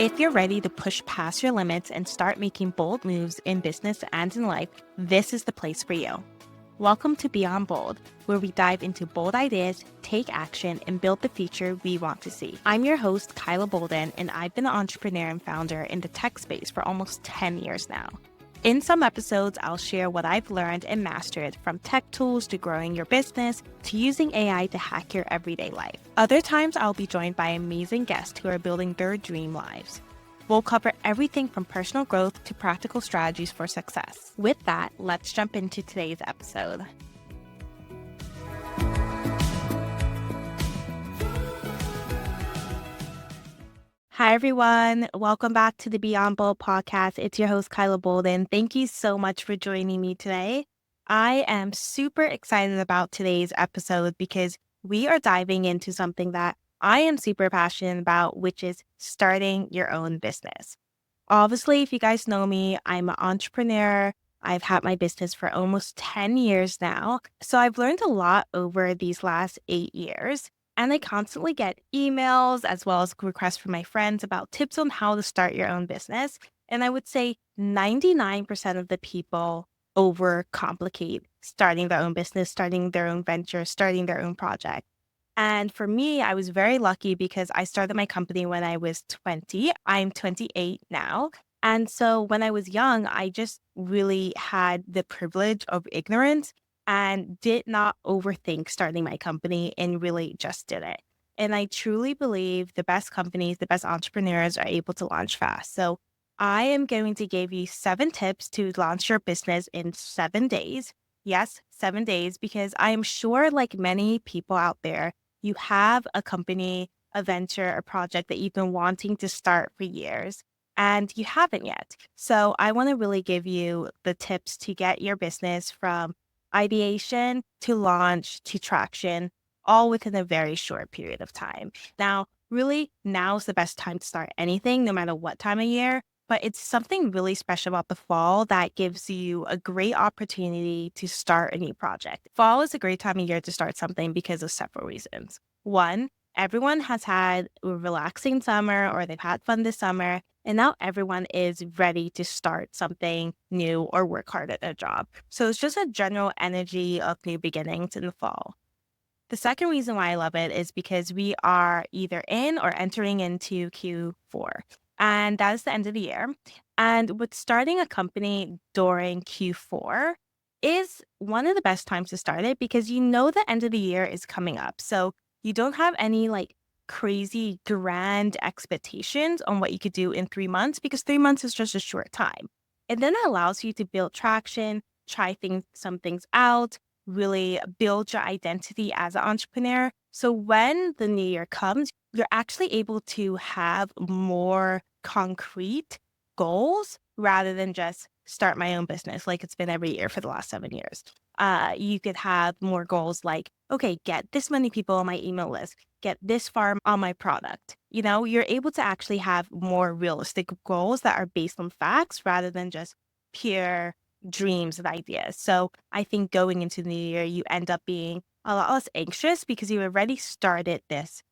If you're ready to push past your limits and start making bold moves in business and in life, this is the place for you. Welcome to Beyond Bold, where we dive into bold ideas, take action, and build the future we want to see. I'm your host, Kyla Bolden, and I've been an entrepreneur and founder in the tech space for almost 10 years now. In some episodes, I'll share what I've learned and mastered, from tech tools to growing your business to using AI to hack your everyday life. Other times, I'll be joined by amazing guests who are building their dream lives. We'll cover everything from personal growth to practical strategies for success. With that, let's jump into today's episode. Hi, everyone. Welcome back to the Beyond Bold podcast. It's your host, Kyla Bolden. Thank you so much for joining me today. I am super excited about today's episode because we are diving into something that I am super passionate about, which is starting your own business. Obviously, if you guys know me, I'm an entrepreneur. I've had my business for almost 10 years now. So I've learned a lot over these last 8 years. And I constantly get emails as well as requests from my friends about tips on how to start your own business. And I would say 99% of the people overcomplicate starting their own business, starting their own venture, starting their own project. And for me, I was very lucky because I started my company when I was 20. I'm 28 now. And so when I was young, I just really had the privilege of ignorance and did not overthink starting my company and really just did it. And I truly believe the best companies, the best entrepreneurs are able to launch fast. So I am going to give you 7 tips to launch your business in 7 days. Yes, 7 days, because I am sure, like many people out there, you have a company, a venture, a project that you've been wanting to start for years and you haven't yet. So I want to really give you the tips to get your business from ideation to launch to traction, all within a very short period of time. Now, really, now's the best time to start anything, no matter what time of year. But it's something really special about the fall that gives you a great opportunity to start a new project. Fall is a great time of year to start something because of several reasons. One, everyone has had a relaxing summer or they've had fun this summer, and now everyone is ready to start something new or work hard at their job. So it's just a general energy of new beginnings in the fall. The second reason why I love it is because we are either in or entering into Q4, and that is the end of the year. And with starting a company during Q4 is one of the best times to start it because you know the end of the year is coming up. So you don't have any crazy grand expectations on what you could do in 3 months because 3 months is just a short time. And then it allows you to build traction, try some things out, really build your identity as an entrepreneur. So when the new year comes, you're actually able to have more concrete goals rather than just start my own business like it's been every year for the last 7 years. You could have more goals like, okay, get this many people on my email list, get this far on my product. You know, you're able to actually have more realistic goals that are based on facts rather than just pure dreams and ideas. So I think going into the new year, you end up being a lot less anxious because you already started this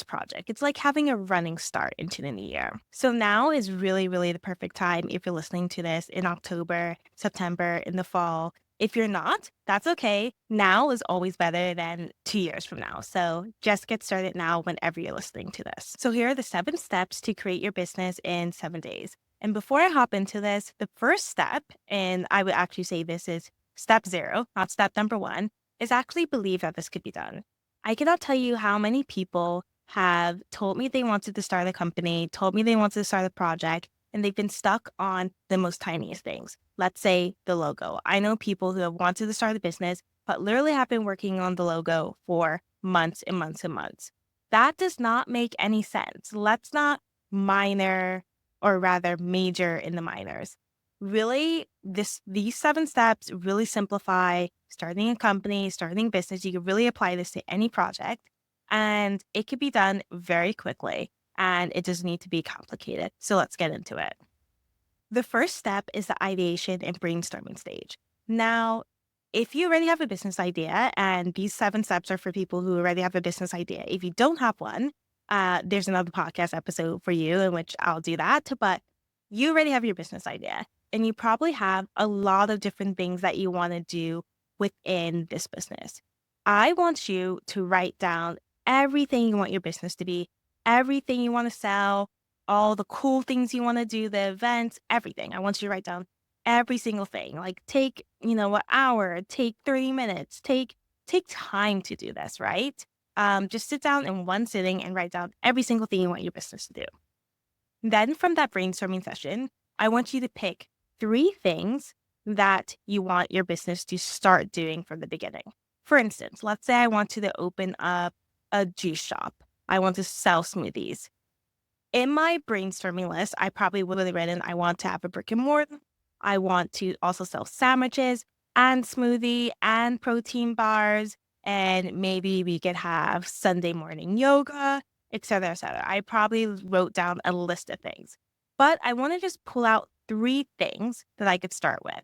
project. It's like having a running start into the new year. So now is really, really the perfect time if you're listening to this in October, September, in the fall. If you're not, that's okay. Now is always better than 2 years from now. So just get started now whenever you're listening to this. So here are the 7 steps to create your business in 7 days. And before I hop into this, the first step, and I would actually say this is step 0, not step number 1, is actually believe that this could be done. I cannot tell you how many people have told me they wanted to start a company, told me they wanted to start a project, and they've been stuck on the most tiniest things. Let's say the logo. I know people who have wanted to start a business, but literally have been working on the logo for months and months and months. That does not make any sense. Let's not minor or rather major in the minors. Really, these 7 steps really simplify starting a company, starting a business. You can really apply this to any project and it could be done very quickly and it doesn't need to be complicated. So let's get into it. The first step is the ideation and brainstorming stage. Now, if you already have a business idea, and these 7 steps are for people who already have a business idea, if you don't have one, There's another podcast episode for you in which I'll do that. But you already have your business idea, and you probably have a lot of different things that you want to do within this business. I want you to write down everything you want your business to be, everything you want to sell, all the cool things you want to do, the events, everything. I want you to write down every single thing. Like take, an hour, take 30 minutes, take time to do this, right? Just sit down in one sitting and write down every single thing you want your business to do. Then from that brainstorming session, I want you to pick 3 things that you want your business to start doing from the beginning. For instance, let's say I want you to open up a juice shop. I want to sell smoothies. In my brainstorming list, I probably would have written, I want to have a brick and mortar. I want to also sell sandwiches and smoothie and protein bars. And maybe we could have Sunday morning yoga, et cetera, et cetera. I probably wrote down a list of things. But I want to just pull out 3 things that I could start with.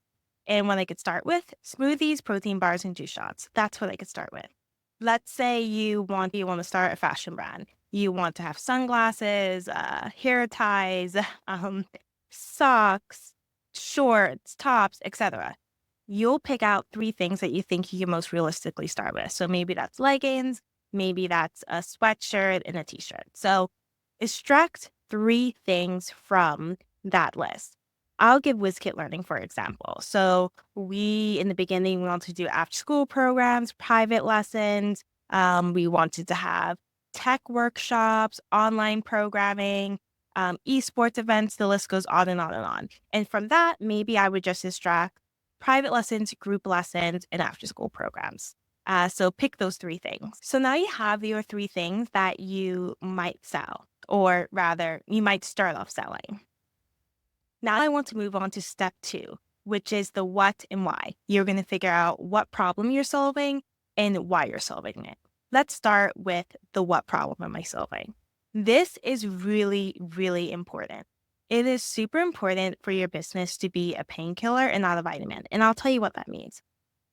And what I could start with, smoothies, protein bars, and juice shots. That's what I could start with. Let's say you want to start a fashion brand. You want to have sunglasses, hair ties, socks, shorts, tops, etc. You'll pick out 3 things that you think you can most realistically start with. So maybe that's leggings, maybe that's a sweatshirt and a t-shirt. So extract 3 things from that list. I'll give WizKit Learning, for example. So in the beginning, we wanted to do after school programs, private lessons. We wanted to have tech workshops, online programming, esports events. The list goes on and on and on. And from that, maybe I would just extract private lessons, group lessons, and after school programs. So pick those 3 things. So now you have your 3 things that you might sell, or rather, you might start off selling. Now I want to move on to step 2, which is the what and why. You're going to figure out what problem you're solving and why you're solving it. Let's start with the what problem am I solving? This is really, really important. It is super important for your business to be a painkiller and not a vitamin. And I'll tell you what that means.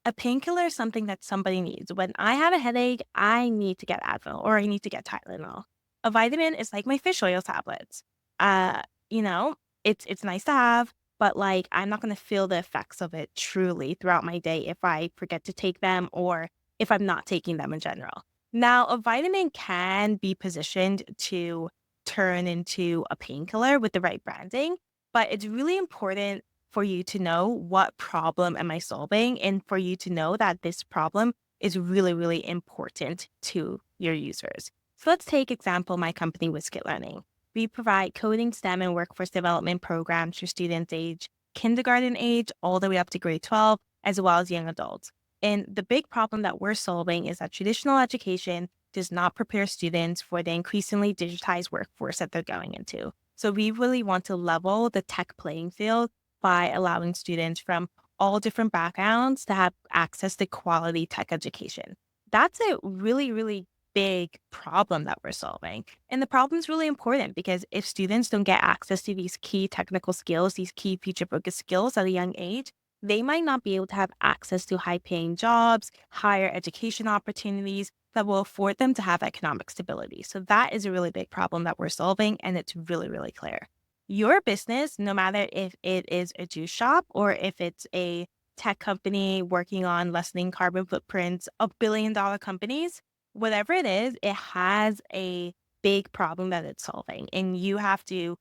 A painkiller is something that somebody needs. When I have a headache, I need to get Advil or I need to get Tylenol. A vitamin is like my fish oil tablets. Uh, you know, it's nice to have, but like I'm not going to feel the effects of it truly throughout my day if I forget to take them or if I'm not taking them in general. Now, a vitamin can be positioned to turn into a painkiller with the right branding, but it's really important for you to know what problem am I solving and for you to know that this problem is really, really important to your users. So let's take example, my company, WizKit Learning. We provide coding, STEM, and workforce development programs for students age kindergarten age all the way up to grade 12, as well as young adults. And the big problem that we're solving is that traditional education does not prepare students for the increasingly digitized workforce that they're going into. So we really want to level the tech playing field by allowing students from all different backgrounds to have access to quality tech education. That's a really, really big problem that we're solving. And the problem is really important because if students don't get access to these key technical skills, these key future focused skills at a young age, they might not be able to have access to high paying jobs, higher education opportunities that will afford them to have economic stability. So that is a really big problem that we're solving. And it's really, really clear. Your business, no matter if it is a juice shop or if it's a tech company working on lessening carbon footprints of $1 billion companies, whatever it is, it has a big problem that it's solving. And you have to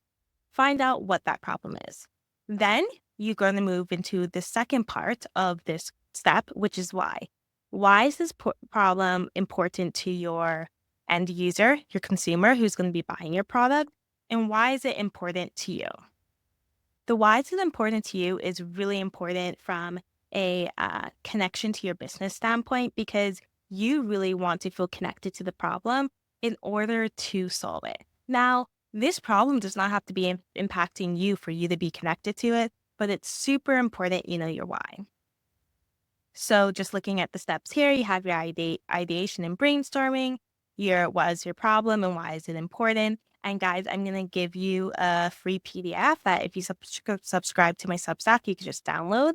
find out what that problem is. Then you're going to move into the second part of this step, which is why. Why is this problem important to your end user, your consumer who's going to be buying your product? And why is it important to you? The why is it important to you is really important from a connection to your business standpoint because you really want to feel connected to the problem in order to solve it. Now, this problem does not have to be impacting you for you to be connected to it, but it's super important you know your why. So just looking at the steps here, you have your ideation and brainstorming, what is your problem and why is it important? And guys, I'm going to give you a free PDF that if you subscribe to my Substack, you can just download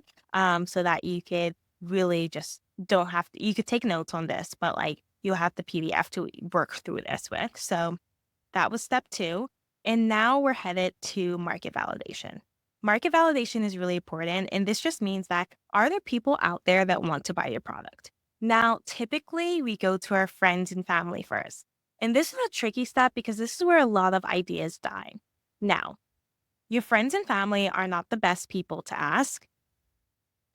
so that you could really just don't have to, you could take notes on this, but like you'll have the PDF to work through this with. So That was step two. And now we're headed to market validation. Market validation is really important. And this just means that are there people out there that want to buy your product? Now, typically we go to our friends and family first. And this is a tricky step because this is where a lot of ideas die. Now, your friends and family are not the best people to ask.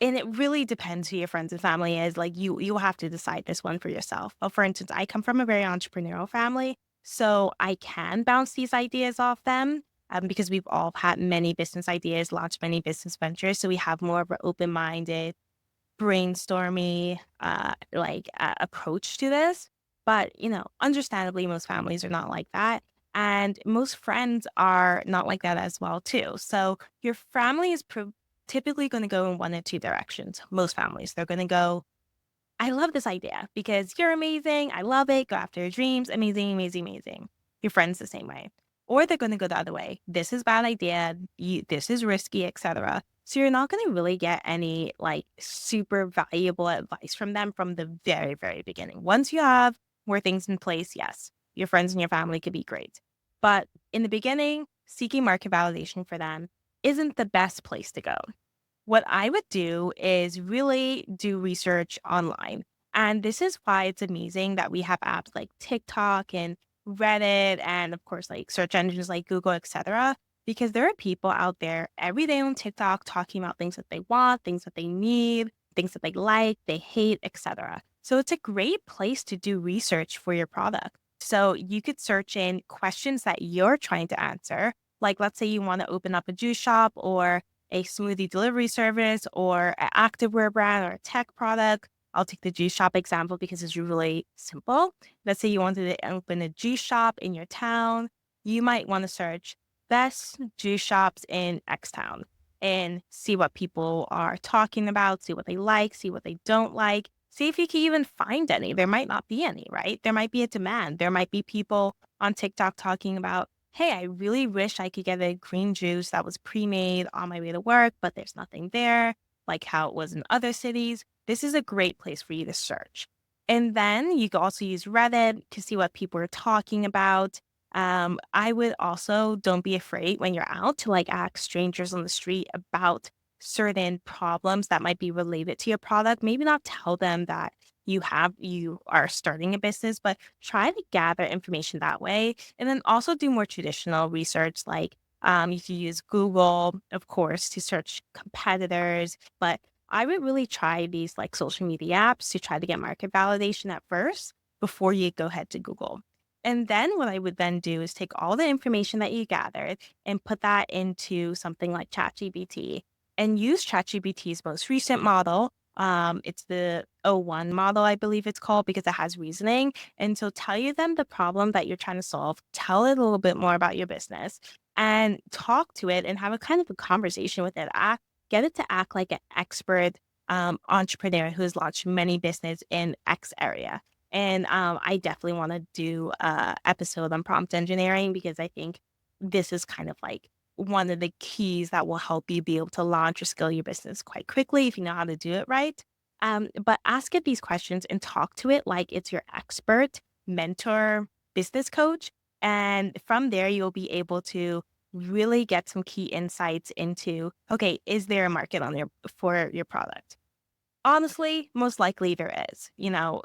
And it really depends who your friends and family is. Like you'll have to decide this one for yourself. But for instance, I come from a very entrepreneurial family, so I can bounce these ideas off them because we've all had many business ideas, launched many business ventures. So we have more of an open-minded, brainstormy approach to this. But understandably, most families are not like that. And most friends are not like that as well, too. So your family is typically going to go in one or two directions. Most families, they're going to go, I love this idea because you're amazing. I love it. Go after your dreams. Amazing, amazing, amazing. Your friends the same way. Or they're going to go the other way. This is bad idea. This is risky, etc. So you're not going to really get any like super valuable advice from them from the very, very beginning. Once you have more things in place, yes, your friends and your family could be great. But in the beginning, seeking market validation for them isn't the best place to go. What I would do is really do research online. And this is why it's amazing that we have apps like TikTok and Reddit and of course like search engines like Google, etc. Because there are people out there every day on TikTok talking about things that they want, things that they need, things that they like, they hate, etc. So it's a great place to do research for your product. So you could search in questions that you're trying to answer. Like let's say you want to open up a juice shop or a smoothie delivery service or an activewear brand or a tech product. I'll take the juice shop example because it's really simple. Let's say you wanted to open a juice shop in your town. You might want to search best juice shops in X town and see what people are talking about, see what they like, see what they don't like. See if you can even find any. There might not be any, right? There might be a demand. There might be people on TikTok talking about, hey, I really wish I could get a green juice that was pre-made on my way to work, but there's nothing there, like how it was in other cities. This is a great place for you to search. And then you can also use Reddit to see what people are talking about. I would also don't be afraid when you're out to like ask strangers on the street about certain problems that might be related to your product. Maybe not tell them that you are starting a business, but try to gather information that way. And then also do more traditional research, like you can use Google, of course, to search competitors. But I would really try these like social media apps to try to get market validation at first before you go ahead to Google. And then what I would then do is take all the information that you gathered and put that into something like ChatGPT and use ChatGPT's most recent model. It's the O1 model, I believe it's called, because it has reasoning. And so tell you them the problem that you're trying to solve, tell it a little bit more about your business and talk to it and have a kind of a conversation with it. Get it to act like an expert entrepreneur who has launched many business in X area. And I definitely want to do a episode on prompt engineering because I think this is kind of like one of the keys that will help you be able to launch or scale your business quite quickly if you know how to do it right. But ask it these questions and talk to it like it's your expert, mentor, business coach. And from there, you'll be able to really get some key insights into, okay, is there a market on there for your product? Honestly, most likely there is.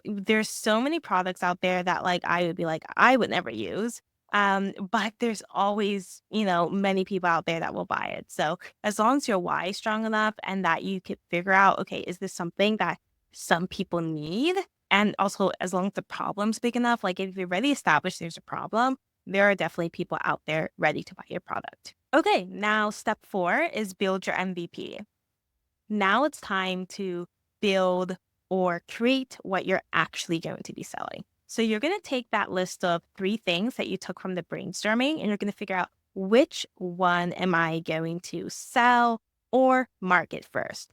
There's so many products out there that like I would be like, I would never use. But there's always, many people out there that will buy it. So as long as your why is strong enough and that you could figure out, okay, is this something that some people need? And also as long as the problem's big enough, like if you're already established there's a problem, there are definitely people out there ready to buy your product. Okay, now step 4 is build your MVP. Now it's time to build or create what you're actually going to be selling. So you're going to take that list of 3 things that you took from the brainstorming and you're going to figure out which one am I going to sell or market first.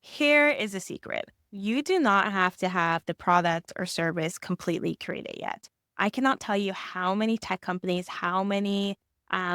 Here is a secret. You do not have to have the product or service completely created yet. I cannot tell you how many tech companies, how many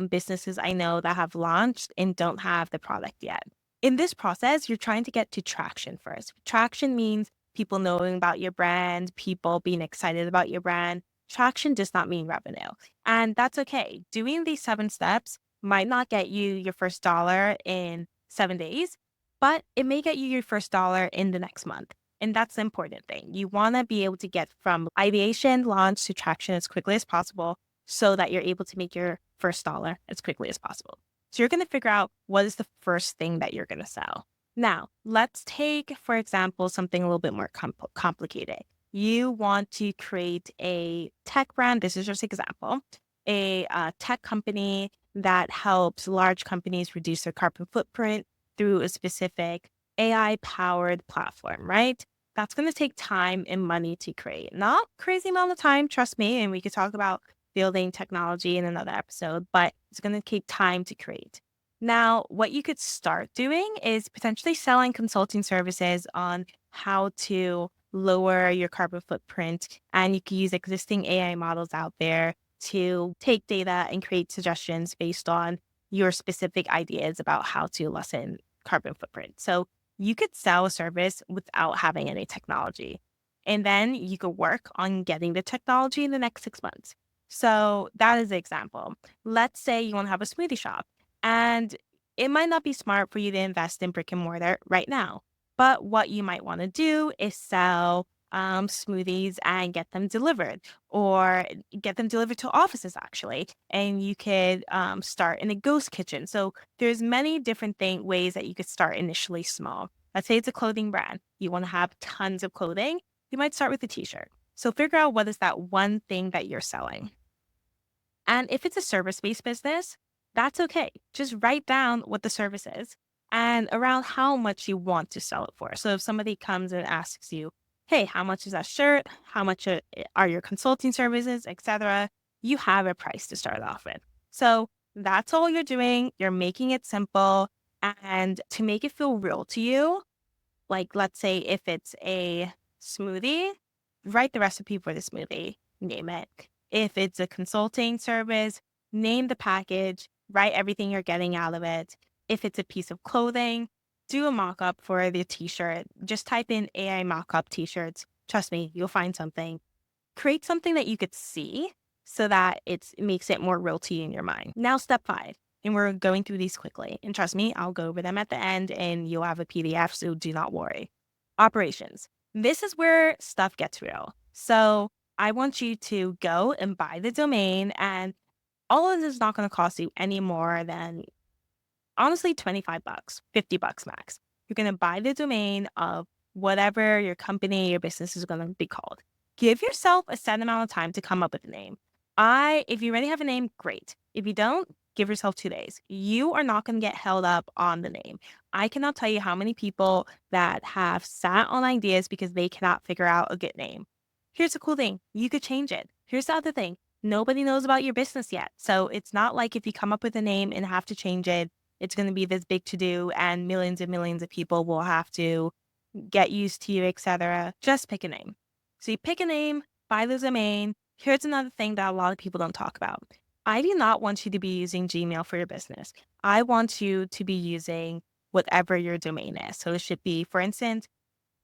businesses I know that have launched and don't have the product yet. In this process, you're trying to get to traction first. Traction means people knowing about your brand, people being excited about your brand. traction does not mean revenue. And that's okay. Doing these 7 steps might not get you your first dollar in 7 days, but it may get you your first dollar in the next month. And that's the important thing. You want to be able to get from ideation, launch to traction as quickly as possible so that you're able to make your first dollar as quickly as possible. So you're going to figure out what is the first thing that you're going to sell. Now, let's take, for example, something a little bit more complicated. You want to create a tech brand. This is just an example, a tech company that helps large companies reduce their carbon footprint through a specific AI powered platform, right? That's going to take time and money to create. Not crazy amount of time, trust me. And we could talk about building technology in another episode, but it's going to take time to create. Now, what you could start doing is potentially selling consulting services on how to lower your carbon footprint. And you can use existing AI models out there to take data and create suggestions based on your specific ideas about how to lessen carbon footprint. So you could sell a service without having any technology. And then you could work on getting the technology in the next 6 months. So that is the example. Let's say you want to have a smoothie shop, and it might not be smart for you to invest in brick and mortar right now. But what you might want to do is sell smoothies and get them delivered, or get them delivered to offices actually. And you could start in a ghost kitchen. So there's many different ways that you could start initially small. Let's say it's a clothing brand. You want to have tons of clothing. You might start with a t-shirt. So figure out what is that one thing that you're selling. And if it's a service-based business, that's okay. Just write down what the service is and around how much you want to sell it for. So if somebody comes and asks you, hey, how much is that shirt? How much are your consulting services, etc., you have a price to start off with. So that's all you're doing. You're making it simple. And to make it feel real to you, like let's say if it's a smoothie, write the recipe for the smoothie, name it. If it's a consulting service, name the package, write everything you're getting out of it. If it's a piece of clothing, do a mock-up for the t-shirt. Just type in AI mock-up t-shirts. Trust me, you'll find something. Create something that you could see so that it makes it more real to you in your mind. Now, step 5. And we're going through these quickly. And trust me, I'll go over them at the end and you'll have a PDF, so do not worry. Operations. This is where stuff gets real. So I want you to go and buy the domain, and all of this is not going to cost you any more than honestly $25, $50 max. You're going to buy the domain of whatever your company, your business is going to be called. Give yourself a set amount of time to come up with a name. If you already have a name, great. If you don't, give yourself 2 days. You are not going to get held up on the name. I cannot tell you how many people that have sat on ideas because they cannot figure out a good name. Here's the cool thing. You could change it. Here's the other thing. Nobody knows about your business yet. So it's not like if you come up with a name and have to change it, it's going to be this big to do and millions of people will have to get used to you, etc. Just pick a name. So you pick a name, buy the domain. Here's another thing that a lot of people don't talk about. I do not want you to be using Gmail for your business. I want you to be using whatever your domain is. So it should be, for instance,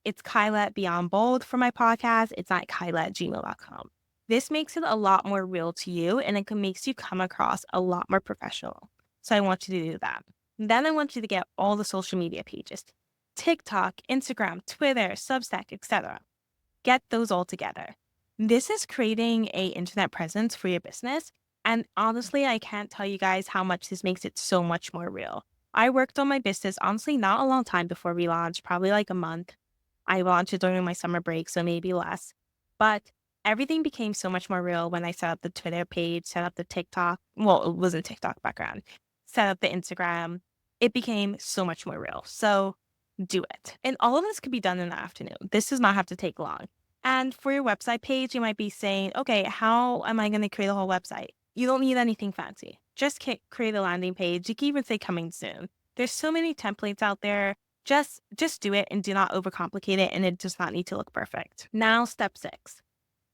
it's Kyla Beyond Bold for my podcast. It's not Kyla at gmail.com. This makes it a lot more real to you, and it makes you come across a lot more professional. So I want you to do that. Then I want you to get all the social media pages, TikTok, Instagram, Twitter, Substack, etc. Get those all together. This is creating a internet presence for your business. And honestly, I can't tell you guys how much this makes it so much more real. I worked on my business, honestly, not a long time before we launched, probably like a month. I launched it during my summer break, so maybe less. But everything became so much more real when I set up the Twitter page, set up the TikTok. Well, it wasn't TikTok background. Set up the Instagram. It became so much more real. So do it. And all of this could be done in the afternoon. This does not have to take long. And for your website page, you might be saying, okay, how am I going to create a whole website? You don't need anything fancy. Just create a landing page. You can even say coming soon. There's so many templates out there. Just do it and do not overcomplicate it, and it does not need to look perfect. Now, step 6.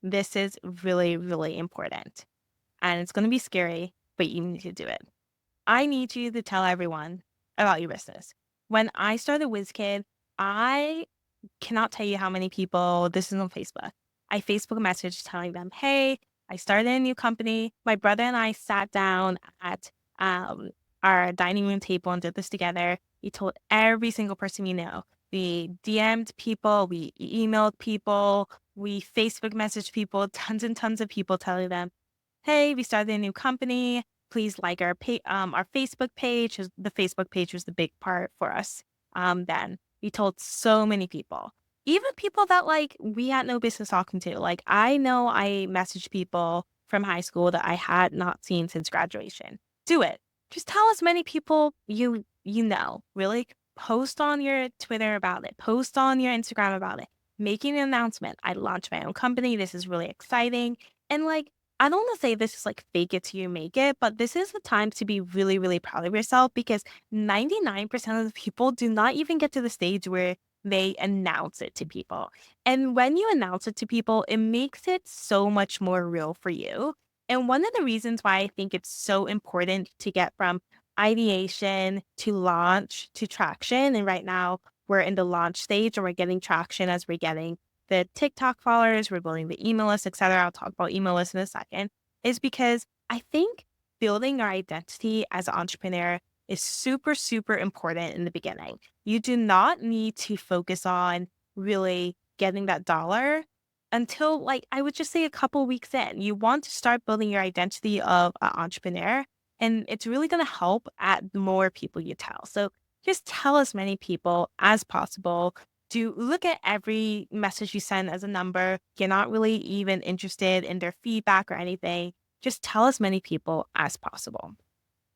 This is really, really important. And it's going to be scary, but you need to do it. I need you to tell everyone about your business. When I started WizKid, I cannot tell you how many people, this is on Facebook. I Facebook message telling them, hey, I started a new company. My brother and I sat down at um, our dining room table and did this together. We told every single person we know. We DM'd people, we emailed people, we Facebook messaged people, tons and tons of people telling them, hey, we started a new company. Please like our Facebook page. The Facebook page was the big part for us. Then we told so many people, even people that like we had no business talking to. Like I know I messaged people from high school that I had not seen since graduation. Do it. Just tell as many people you know. Really post on your Twitter about it. Post on your Instagram about it. Making an announcement. I launched my own company. This is really exciting. And like I don't want to say this is like fake it till you make it, but this is the time to be really, really proud of yourself because 99% of the people do not even get to the stage where they announce it to people. And when you announce it to people, it makes it so much more real for you. And one of the reasons why I think it's so important to get from ideation to launch to traction, and right now we're in the launch stage and we're getting traction as we're getting the TikTok followers, we're building the email list, et cetera. I'll talk about email lists in a second, is because I think building our identity as an entrepreneur is super, super important in the beginning. You do not need to focus on really getting that dollar until, like, I would just say a couple weeks in. You want to start building your identity of an entrepreneur, and it's really going to help at the more people you tell. So just tell as many people as possible. Do look at every message you send as a number. You're not really even interested in their feedback or anything. Just tell as many people as possible.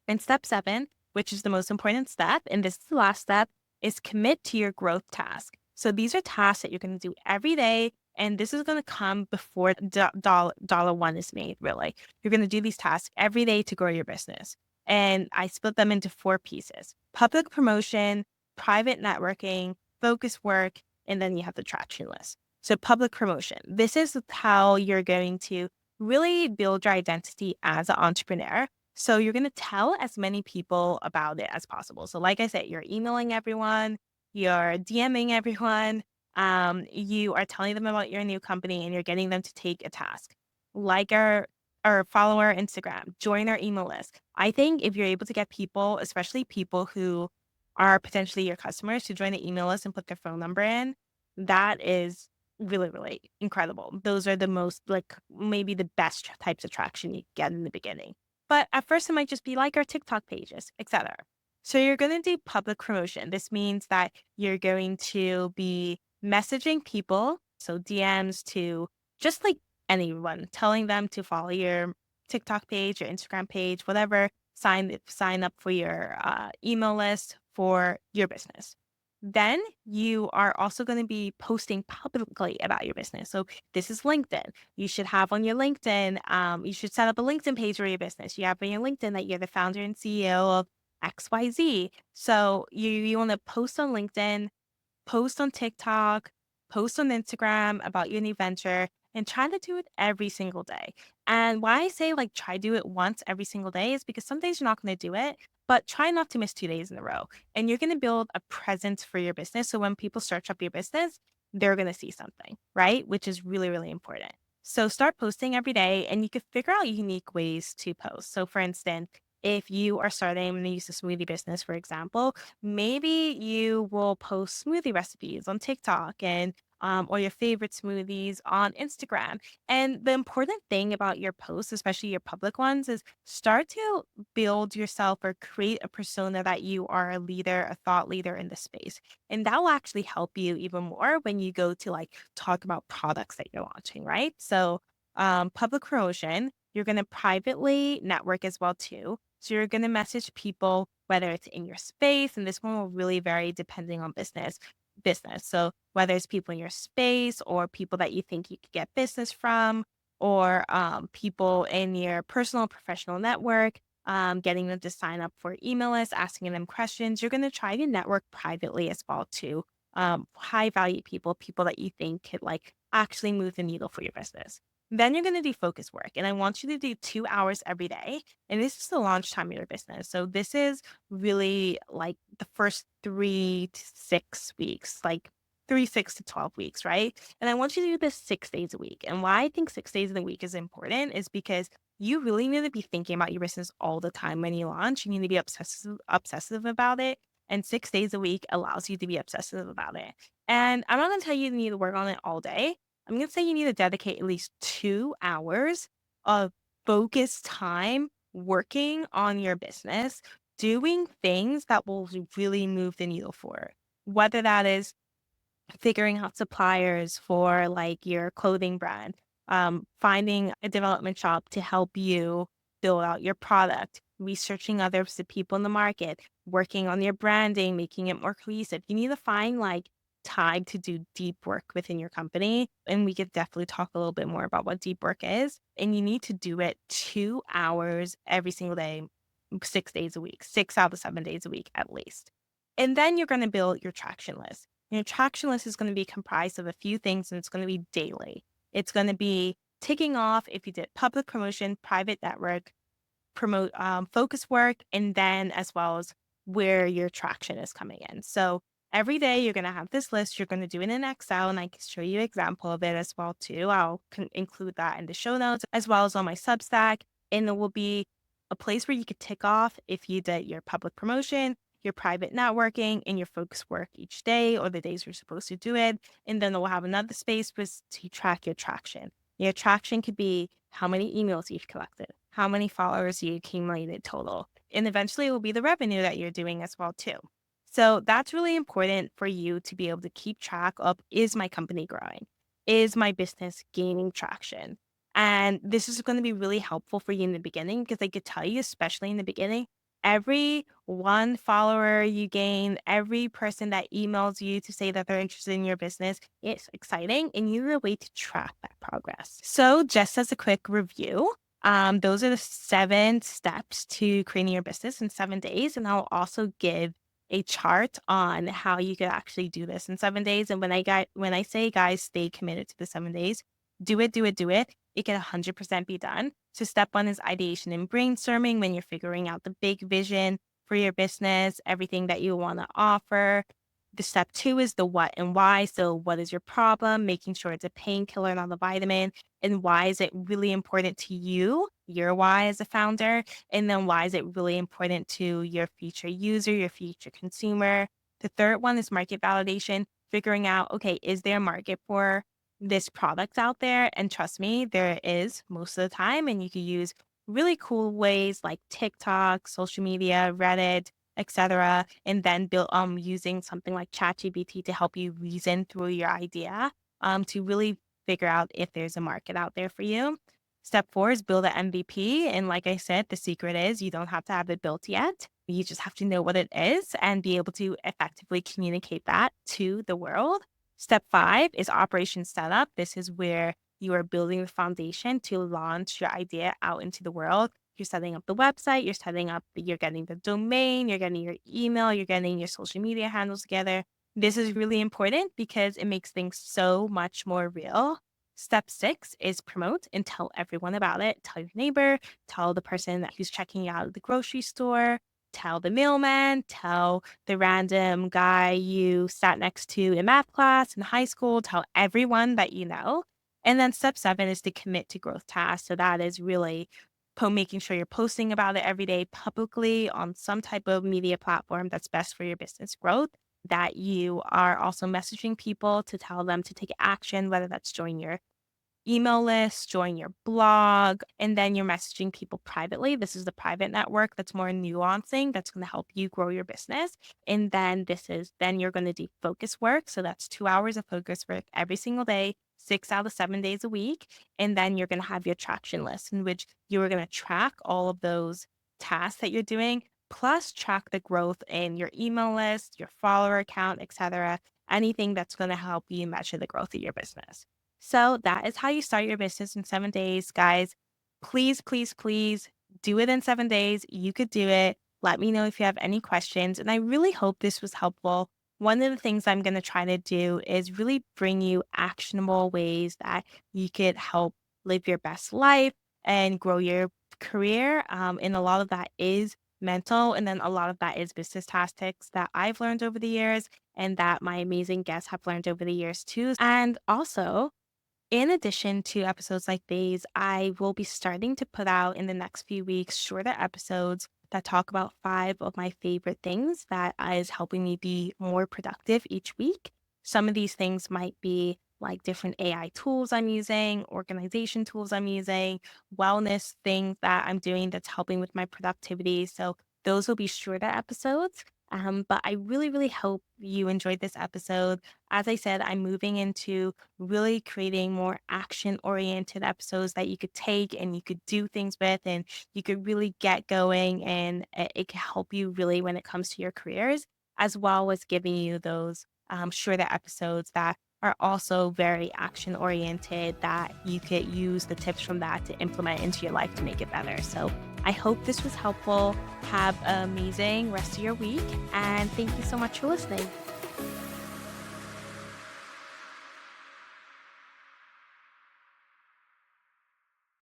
And step 7, which is the most important step, and this is the last step, is commit to your growth task. So these are tasks that you're going to do every day, and this is going to come before dollar one is made, really. You're going to do these tasks every day to grow your business. And I split them into 4 pieces: public promotion, private networking, focus work, and then you have the traction list. So public promotion, this is how you're going to really build your identity as an entrepreneur. So you're going to tell as many people about it as possible. So like I said, you're emailing everyone, you're DMing everyone, you are telling them about your new company and you're getting them to take a task. Like our follow our Instagram, join our email list. I think if you're able to get people, especially people who are potentially your customers, to join the email list and put their phone number in, that is really, really incredible. Those are the most like maybe the best types of traction you get in the beginning. But at first, it might just be like our TikTok pages, etc. So you're going to do public promotion. This means that you're going to be messaging people, so DMs to just like anyone, telling them to follow your TikTok page, your Instagram page, whatever. Sign up for your email list for your business. Then you are also going to be posting publicly about your business. So this is LinkedIn. You should have on your LinkedIn, you should set up a LinkedIn page for your business. You have on your LinkedIn that you're the founder and CEO of XYZ. So you want to post on LinkedIn, post on TikTok, post on Instagram about your new venture, and try to do it every single day. And why I say like try do it once every single day is because some days you're not going to do it, but try not to miss 2 days in a row. And you're going to build a presence for your business. So when people search up your business, they're going to see something, right? Which is really, really important. So start posting every day and you can figure out unique ways to post. So for instance, if you are starting, I'm going to use the smoothie business, for example, maybe you will post smoothie recipes on TikTok and or your favorite smoothies on Instagram. And the important thing about your posts, especially your public ones, is start to build yourself or create a persona that you are a leader, a thought leader in the space. And that will actually help you even more when you go to like talk about products that you're launching, right? So public promotion, you're going to privately network as well too. So you're going to message people, whether it's in your space, and this one will really vary depending on business. So whether it's people in your space or people that you think you could get business from, or people in your personal professional network, getting them to sign up for email lists, asking them questions. You're going to try to network privately as well too. High value people, people that you think could like actually move the needle for your business. Then you're going to do focus work. And I want you to do 2 hours every day. And this is the launch time of your business. So this is really like the first 3 to 6 weeks. Like 3, 6 to 12 weeks, right? And I want you to do this 6 days a week. And why I think 6 days in a week is important is because you really need to be thinking about your business all the time when you launch. You need to be obsessive about it. And 6 days a week allows you to be obsessive about it. And I'm not going to tell you need to work on it all day. I'm going to say you need to dedicate at least 2 hours of focused time working on your business, doing things that will really move the needle forward. Whether that is figuring out suppliers for like your clothing brand, finding a development shop to help you build out your product, researching others, the people in the market, working on your branding, making it more cohesive. You need to find like time to do deep work within your company. And we could definitely talk a little bit more about what deep work is. And you need to do it 2 hours every single day, 6 days a week, 6 out of 7 days a week at least. And then you're going to build your traction list. Your traction list is going to be comprised of a few things, and it's going to be daily. It's going to be ticking off if you did public promotion, private network, promote focus work, and then as well as where your traction is coming in. So every day you're going to have this list. You're going to do it in Excel, and I can show you an example of it as well too. I'll include that in the show notes as well as on my Substack, and it will be a place where you could tick off if you did your public promotion, your private networking, and your focus work each day or the days you're supposed to do it. And then we'll have another space to track your traction. Your traction could be how many emails you've collected, how many followers you accumulated total, and eventually it will be the revenue that you're doing as well too. So that's really important for you to be able to keep track of, is my company growing? Is my business gaining traction? And this is going to be really helpful for you in the beginning because I could tell you, especially in the beginning, every one follower you gain, every person that emails you to say that they're interested in your business, it's exciting and you need a way to track that progress. So, just as a quick review, those are the 7 steps to creating your business in 7 days. And I'll also give a chart on how you could actually do this in 7 days. And when I say guys, stay committed to the 7 days, do it, do it, do it. It can 100% be done. So step one is ideation and brainstorming when you're figuring out the big vision for your business, everything that you want to offer. The step two is the what and why. So what is your problem? Making sure it's a painkiller, not a vitamin. And why is it really important to you? Your why as a founder. And then why is it really important to your future user, your future consumer? The third one is market validation, figuring out, okay, is there a market for this product out there? And trust me, there is most of the time. And you can use really cool ways like TikTok, social media, Reddit, etc. And then build using something like ChatGPT to help you reason through your idea to really figure out if there's a market out there for you. Step four is build an MVP. And like I said, the secret is you don't have to have it built yet. You just have to know what it is and be able to effectively communicate that to the world. Step five is operation setup. This is where you are building the foundation to launch your idea out into the world. You're setting up the website, you're getting the domain, you're getting your email, you're getting your social media handles together. This is really important because it makes things so much more real. Step six is promote and tell everyone about it. Tell your neighbor, tell the person who's checking you out at the grocery store, tell the mailman, tell the random guy you sat next to in math class in high school, tell everyone that you know. And then step seven is to commit to growth tasks. So that is really making sure you're posting about it every day publicly on some type of media platform that's best for your business growth, that you are also messaging people to tell them to take action, whether that's join your email list, join your blog, and then you're messaging people privately. This is the private network that's more nuancing, that's going to help you grow your business. And then then you're going to do focus work. So that's 2 hours of focus work every single day, 6 out of 7 days a week. And then you're going to have your traction list in which you are going to track all of those tasks that you're doing, plus track the growth in your email list, your follower count, etc. Anything that's going to help you measure the growth of your business. So that is how you start your business in 7 days, guys. Please, please, please do it in 7 days. You could do it. Let me know if you have any questions. And I really hope this was helpful. One of the things I'm going to try to do is really bring you actionable ways that you could help live your best life and grow your career. And a lot of that is mental. And then a lot of that is business tactics that I've learned over the years and that my amazing guests have learned over the years too. And also, in addition to episodes like these, I will be starting to put out in the next few weeks shorter episodes that talk about five of my favorite things that is helping me be more productive each week. Some of these things might be like different AI tools I'm using, organization tools I'm using, wellness things that I'm doing that's helping with my productivity. So those will be shorter episodes. But I really, really hope you enjoyed this episode. As I said, I'm moving into really creating more action oriented episodes that you could take and you could do things with and you could really get going and it can help you really when it comes to your careers, as well as giving you those shorter episodes that are also very action oriented that you could use the tips from that to implement into your life to make it better. So I hope this was helpful. Have an amazing rest of your week and thank you so much for listening.